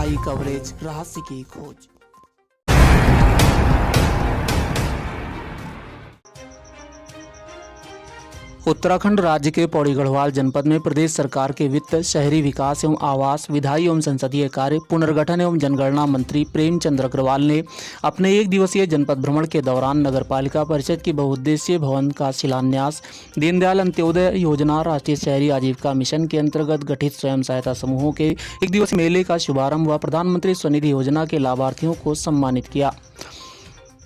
आई coverage, रहस्य की खोज। उत्तराखंड राज्य के पौड़ी गढ़वाल जनपद में प्रदेश सरकार के वित्त, शहरी विकास एवं आवास, विधायी एवं संसदीय कार्य, पुनर्गठन एवं जनगणना मंत्री प्रेमचंद अग्रवाल ने अपने एक दिवसीय जनपद भ्रमण के दौरान नगरपालिका परिषद की बहुउद्देशीय भवन का शिलान्यास, दीनदयाल अंत्योदय योजना, राष्ट्रीय शहरी आजीविका मिशन के अंतर्गत गठित स्वयं सहायता समूहों के एक दिवसीय मेले का शुभारंभ व प्रधानमंत्री स्वनिधि योजना के लाभार्थियों को सम्मानित किया।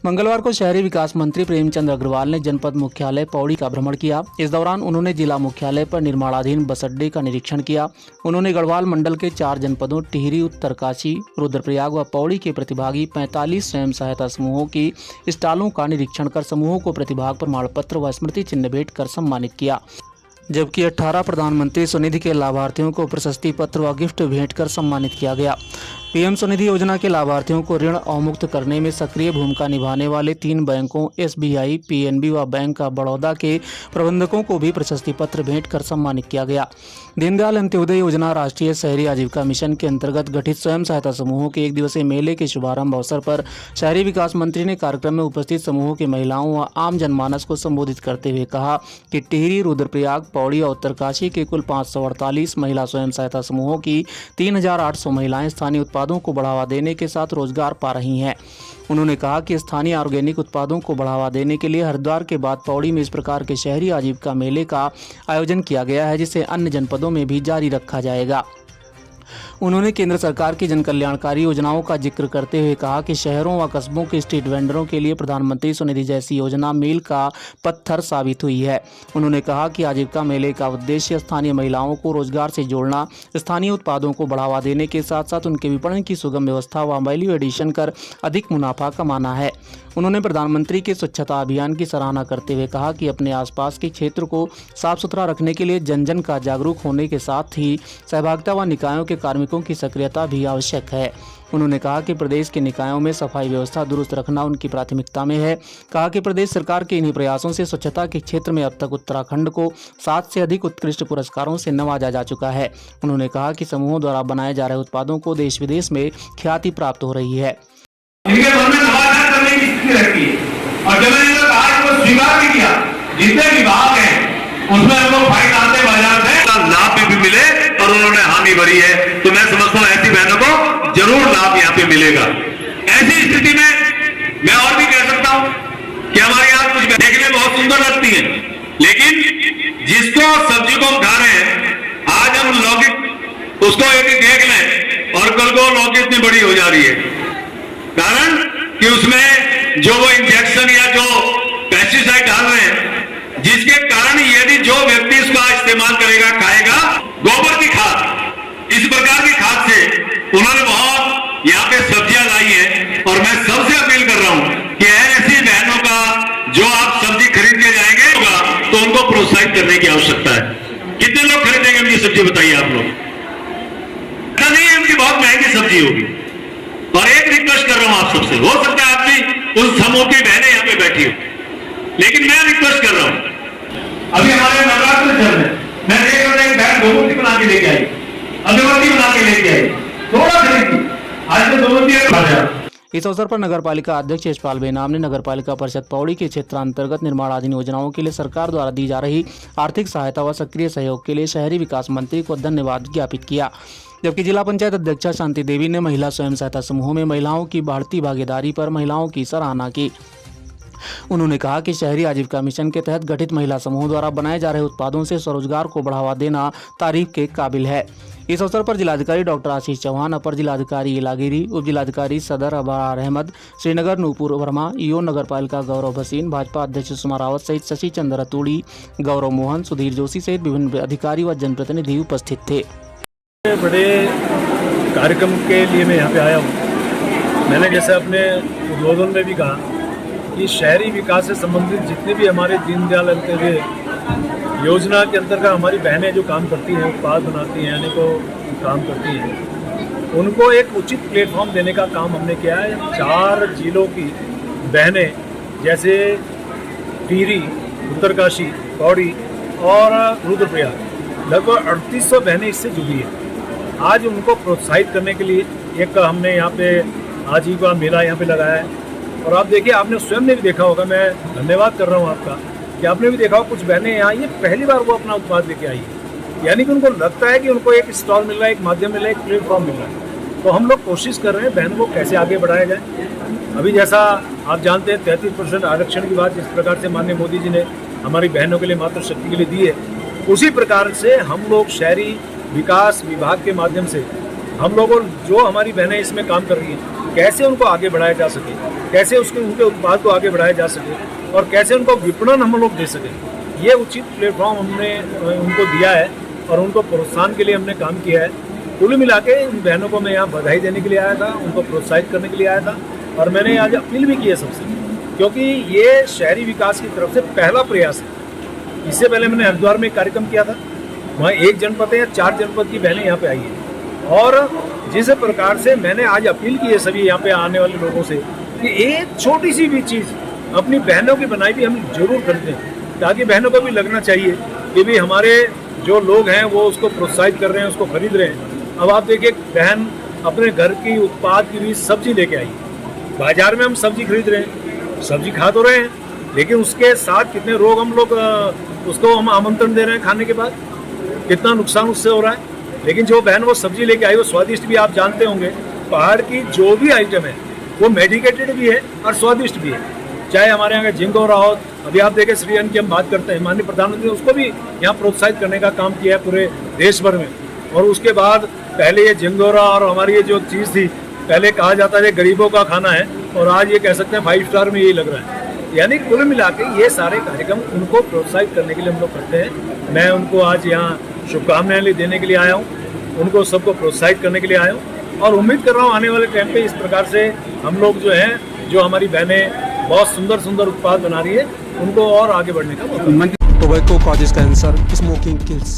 मंगलवार को शहरी विकास मंत्री प्रेमचंद अग्रवाल ने जनपद मुख्यालय पौड़ी का भ्रमण किया। इस दौरान उन्होंने जिला मुख्यालय पर निर्माणाधीन बस अड्डे का निरीक्षण किया। उन्होंने गढ़वाल मंडल के 4 जनपदों टिहरी, उत्तरकाशी, रुद्रप्रयाग व पौड़ी के प्रतिभागी 45 स्वयं सहायता समूहों की स्टॉलों का निरीक्षण कर समूहों को प्रतिभाग प्रमाण पत्र व स्मृति चिन्ह भेंट कर सम्मानित किया, जबकि 18 प्रधानमंत्री स्वनिधि के लाभार्थियों को प्रशस्ति पत्र व गिफ्ट भेंट कर सम्मानित किया गया। पीएम स्वनिधि योजना के लाभार्थियों को ऋण अवमुक्त करने में सक्रिय भूमिका निभाने वाले 3 बैंकों एसबीआई, पीएनबी व बैंक ऑफ बड़ौदा के प्रबंधकों को भी प्रशस्ति पत्र भेंट कर सम्मानित किया गया। दीनदयाल अंत्योदय योजना, राष्ट्रीय शहरी आजीविका मिशन के अंतर्गत गठित स्वयं सहायता समूहों के एक दिवसीय मेले के शुभारंभ अवसर पर शहरी विकास मंत्री ने कार्यक्रम में उपस्थित समूहों के महिलाओं व आम जनमानस को संबोधित करते हुए कहा कि टिहरी, रुद्रप्रयाग, पौड़ी और उत्तरकाशी के कुल 548 महिला स्वयं सहायता समूहों की 3800 महिलाएं स्थानीय उत्पादों को बढ़ावा देने के साथ रोजगार पा रही हैं। उन्होंने कहा कि स्थानीय ऑर्गेनिक उत्पादों को बढ़ावा देने के लिए हरिद्वार के बाद पौड़ी में इस प्रकार के शहरी आजीविका मेले का आयोजन किया गया है, जिसे अन्य जनपदों में भी जारी रखा जाएगा। उन्होंने केंद्र सरकार की जनकल्याणकारी योजनाओं का जिक्र करते हुए कहा कि शहरों व कस्बों के स्ट्रीट वेंडरों के लिए प्रधानमंत्री स्वनिधि जैसी योजना मील का पत्थर साबित हुई है। उन्होंने कहा कि आजीविका मेले का उद्देश्य स्थानीय महिलाओं को रोजगार से जोड़ना, स्थानीय उत्पादों को बढ़ावा देने के साथ साथ उनके विपणन की सुगम व्यवस्था व वैल्यू एडिशन कर अधिक मुनाफा कमाना है। उन्होंने प्रधानमंत्री के स्वच्छता अभियान की सराहना करते हुए कहा कि अपने आसपास के क्षेत्र को साफ सुथरा रखने के लिए जन जन का जागरूक होने के साथ ही सहभागिता व निकायों के कार्मिकों की सक्रियता भी आवश्यक है। उन्होंने कहा कि प्रदेश के निकायों में सफाई व्यवस्था दुरुस्त रखना उनकी प्राथमिकता में है। कहा कि प्रदेश सरकार के इन्हीं प्रयासों से स्वच्छता के क्षेत्र में अब तक उत्तराखंड को 7 से अधिक उत्कृष्ट पुरस्कारों से नवाजा जा चुका है। उन्होंने कहा कि समूहों द्वारा बनाए जा रहे उत्पादों को देश विदेश में ख्याति प्राप्त हो रही है। इनके मन में नवाचार करने की स्थिति रहती है और जब मैंने इनका कहा इसको स्वीकार भी किया, जितने विभाग हैं उसमें हमको फाइट आते बाजार से लाभ भी मिले और उन्होंने हामी भरी है, तो मैं समझता हूँ ऐसी बहनों को जरूर लाभ यहाँ पे मिलेगा। ऐसी स्थिति में मैं और भी कह सकता हूँ कि हमारे यहाँ कुछ देखने में बहुत सुंदर लगती है, लेकिन जिसको सब्जी को खा रहे हैं आज हम लौकी उसको यदि देख लें और कल को लौकी इतनी बड़ी हो जा रही है, कारण कि उसमें जो वो इंजेक्शन या जो पेस्टिसाइड डाल रहे हैं, जिसके कारण यदि जो व्यक्ति इसका इस्तेमाल करेगा, खाएगा, गोबर की खाद, इस प्रकार की खाद से उन्होंने बहुत यहाँ पे सब्जियां लाई हैं। और मैं सबसे अपील कर रहा हूं कि ऐसी बहनों का जो आप सब्जी खरीद के जाएंगे होगा तो उनको प्रोत्साहित करने की आवश्यकता है। कितने लोग खरीदेंगे उनकी सब्जी, बताइए आप लोग? ऐसा नहीं है उनकी बहुत महंगी सब्जी होगी। और एक रिक्वेस्ट कर रहा हूं आप सबसे, हो सकता है आपकी उस समूह की बहनें यहाँ पे बैठी हो, लेकिन मैं रिक्वेस्ट कर रहा हूं, अभी हमारे नवरात्र चल रहे, मैं देख रहा था एक बहन गोमूत्र बना के लेके आई, अगरबत्ती बना के लेके आई, थोड़ा खरीदी, आज तो गोमूत्र। इस अवसर पर नगरपालिका अध्यक्ष यशपाल बेनाम ने नगरपालिका परिषद पौड़ी के क्षेत्रांतर्गत निर्माणाधीन योजनाओं के लिए सरकार द्वारा दी जा रही आर्थिक सहायता व सक्रिय सहयोग के लिए शहरी विकास मंत्री को धन्यवाद ज्ञापित किया, जबकि जिला पंचायत अध्यक्षा शांति देवी ने महिला स्वयं सहायता समूहों में महिलाओं की बढ़ती भागीदारी पर महिलाओं की सराहना की। उन्होंने कहा कि शहरी आजीविका मिशन के तहत गठित महिला समूह द्वारा बनाए जा रहे उत्पादों से स्वरोजगार को बढ़ावा देना तारीफ के काबिल है। इस अवसर पर जिलाधिकारी डॉक्टर आशीष चौहान, अपर जिलाधिकारी इलागिरी, उप जिलाधिकारी सदर अबरार अहमद, श्रीनगर नूपुर वर्मा, ईओ नगरपालिका गौरव भसीन, भाजपा अध्यक्ष सुषमा रावत सहित शशि चंद्र रतूड़ी, गौरव मोहन, सुधीर जोशी सहित विभिन्न अधिकारी व जनप्रतिनिधि उपस्थित थे। बड़े कार्यक्रम के लिए मैं यहाँ पे आया हूँ। मैंने जैसे अपने उद्बोधन में भी कहा कि शहरी विकास से संबंधित जितने भी हमारे दीनदयाल अंत्योदय योजना के अंतर्गत हमारी बहनें जो काम करती हैं, उत्पाद बनाती हैं, यानी को काम करती हैं, उनको एक उचित प्लेटफॉर्म देने का काम हमने किया है। 4 जिलों की बहनें जैसे टिहरी, उत्तरकाशी, पौड़ी और रुद्रप्रयाग, लगभग 3800 बहनें इससे जुड़ी हैं। आज उनको प्रोत्साहित करने के लिए एक हमने यहाँ पे आजीविका मेला यहाँ पे लगाया है। और आप देखिए, आपने स्वयं ने भी देखा होगा, मैं धन्यवाद कर रहा हूँ आपका कि आपने भी देखा होगा कुछ बहनें यहाँ ये पहली बार वो अपना उत्पाद लेके आई है। यानी कि उनको लगता है कि उनको एक स्टॉल मिल रहा है, एक माध्यम मिल रहा है, एक प्लेटफॉर्म मिल रहा है। तो हम लोग कोशिश कर रहे हैं बहनों को कैसे आगे बढ़ाया जाए। अभी जैसा आप जानते हैं 33% आरक्षण की बात जिस प्रकार से माननीय मोदी जी ने हमारी बहनों के लिए, मातृशक्ति के लिए दी है, उसी प्रकार से हम लोग शहरी विकास विभाग के माध्यम से हम लोगों जो हमारी बहनें इसमें काम कर रही हैं, कैसे उनको आगे बढ़ाया जा सके, कैसे उनके उत्पाद को आगे बढ़ाया जा सके और कैसे उनको विपणन हम लोग दे सकें, ये उचित प्लेटफॉर्म हमने उनको दिया है और उनको प्रोत्साहन के लिए हमने काम किया है। कुल मिला के इन बहनों को मैं यहाँ बधाई देने के लिए आया था, उनको प्रोत्साहित करने के लिए आया था और मैंने आज अपील भी की है सबसे, क्योंकि ये शहरी विकास की तरफ से पहला प्रयास है। इससे पहले मैंने हरिद्वार में एक कार्यक्रम किया था, वहाँ 1 जनपद या 4 जनपद की बहनें यहाँ पे आई हैं और जिस प्रकार से मैंने आज अपील की है सभी यहाँ पे आने वाले लोगों से कि एक छोटी सी भी चीज़ अपनी बहनों की बनाई भी हम जरूर खरीदें, ताकि बहनों को भी लगना चाहिए कि भी हमारे जो लोग हैं वो उसको प्रोत्साहित कर रहे हैं, उसको खरीद रहे हैं। अब आप देखिए, बहन अपने घर की उत्पाद की भी सब्जी लेके आई, बाजार में हम सब्जी खरीद रहे हैं, सब्जी खा तो रहे हैं, लेकिन उसके साथ कितने रोग हम लोग उसको हम आमंत्रण दे रहे हैं खाने के बाद, कितना नुकसान उससे हो रहा है। लेकिन जो बहन वो सब्जी लेके आई वो स्वादिष्ट भी, आप जानते होंगे पहाड़ की जो भी आइटम है वो मेडिकेटेड भी है और स्वादिष्ट भी है। चाहे हमारे यहाँ का झिंगोरा हो, अभी आप देखें श्री अन्न की हम बात करते हैं, माननीय प्रधानमंत्री ने उसको भी यहाँ प्रोत्साहित करने का काम किया है पूरे देश भर में। और उसके बाद पहले ये झिंगोरा और हमारी ये जो चीज़ थी, पहले कहा जाता है गरीबों का खाना है और आज ये कह सकते हैं 5 स्टार में यही लग रहा है। यानी कुल मिला के ये सारे कार्यक्रम उनको प्रोत्साहित करने के लिए हम लोग करते हैं। मैं उनको आज यहाँ शुभकामनाएं देने के लिए आया हूँ, उनको सबको प्रोत्साहित करने के लिए आया हूँ और उम्मीद कर रहा हूँ आने वाले टाइम पे इस प्रकार से हम लोग जो हैं, जो हमारी बहनें बहुत सुंदर सुंदर उत्पाद बना रही है, उनको और आगे बढ़ने का मौका। Tobacco causes cancer, smoking kills.